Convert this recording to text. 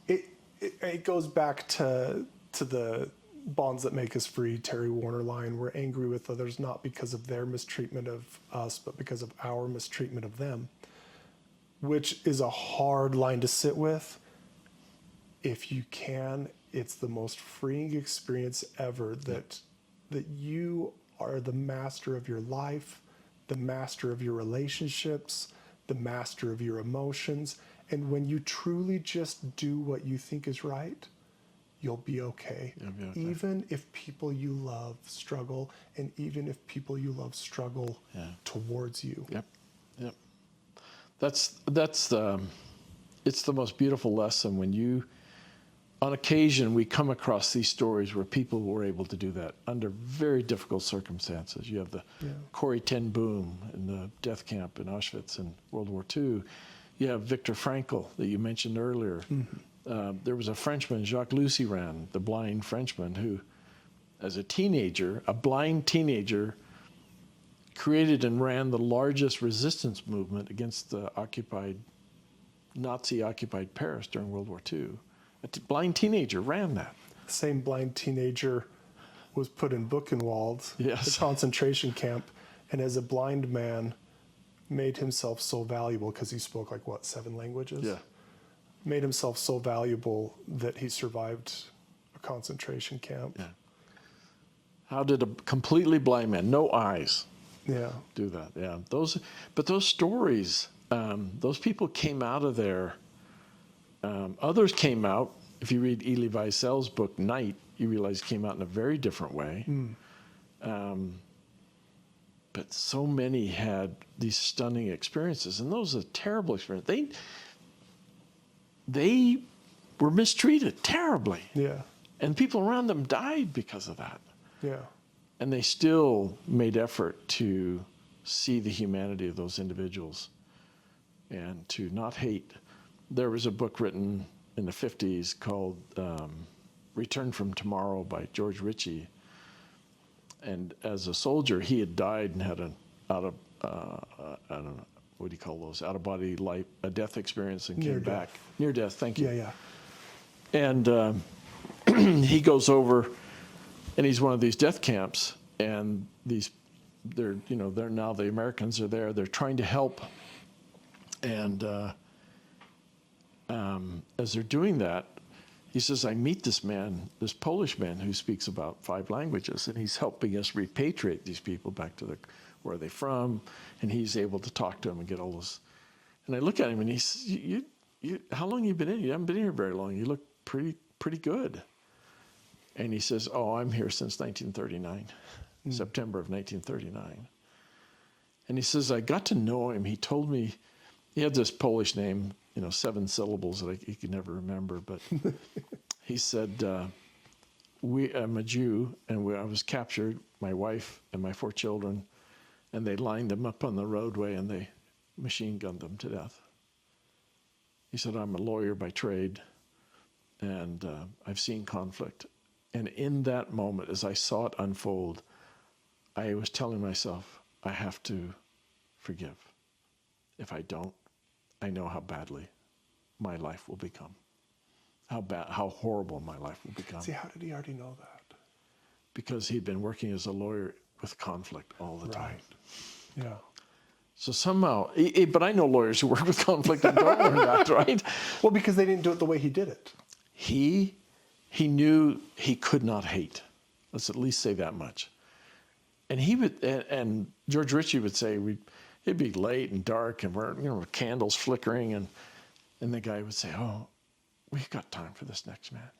it goes back to the bonds that make us free, Terry Warner line. We're angry with others not because of their mistreatment of us, but because of our mistreatment of them, which is a hard line to sit with. If you can, it's the most freeing experience ever that you are the master of your life, the master of your relationships, the master of your emotions. And when you truly just do what you think is right, you'll be okay. You'll be okay. Even if people you love struggle, and even if people you love struggle towards you. Yep. That's it's the most beautiful lesson when you, on occasion, we come across these stories where people were able to do that under very difficult circumstances. You have the Corrie ten Boom in the death camp in Auschwitz in World War II. You have Viktor Frankl that you mentioned earlier. Mm-hmm. There was a Frenchman, Jacques Luciran, the blind Frenchman, who, as a teenager, a blind teenager, created and ran the largest resistance movement against the Nazi-occupied Paris during World War II. A blind teenager ran that. The same blind teenager was put in Buchenwald, the concentration camp, and as a blind man, made himself so valuable because he spoke 7 languages? Yeah. Made himself so valuable that he survived a concentration camp. Yeah. How did a completely blind man, no eyes, do that? Yeah. Those stories, those people came out of there. Others came out. If you read Elie Wiesel's book, Night, you realize he came out in a very different way. But so many had these stunning experiences, and those are terrible experiences. They were mistreated terribly. Yeah. And people around them died because of that. Yeah. And they still made effort to see the humanity of those individuals and to not hate. There was a book written in the 50s called Return from Tomorrow by George Ritchie. And as a soldier, he had died and had I don't know, what do you call those? Out-of-body life, a death experience, and came back. Near death, thank you. Yeah. And he goes over, and he's one of these death camps, and they're now the Americans are there. They're trying to help, and as they're doing that, he says, I meet this man, this Polish man who speaks about 5 languages, and he's helping us repatriate these people back to where they're from, and he's able to talk to them and get all this. And I look at him, and he says, you, how long have you been in? You haven't been here very long. You look pretty good. And he says, oh, I'm here since 1939, September of 1939. And he says, I got to know him. He told me, he had this Polish name, 7 syllables that he could never remember, but he said, I'm a Jew, and I was captured, my wife and my 4 children, and they lined them up on the roadway and they machine gunned them to death. He said, I'm a lawyer by trade, and I've seen conflict. And in that moment, as I saw it unfold, I was telling myself, I have to forgive. If I don't, I know how badly my life will become. How horrible my life will become. See, how did he already know that? Because he'd been working as a lawyer with conflict all the time. Yeah. So somehow, but I know lawyers who work with conflict and don't learn that, right? Well, because they didn't do it the way he did it. He knew he could not hate. Let's at least say that much. And he would, and George Ritchie would say, it'd be late and dark, and we're, candles flickering, and the guy would say, oh, we've got time for this next man.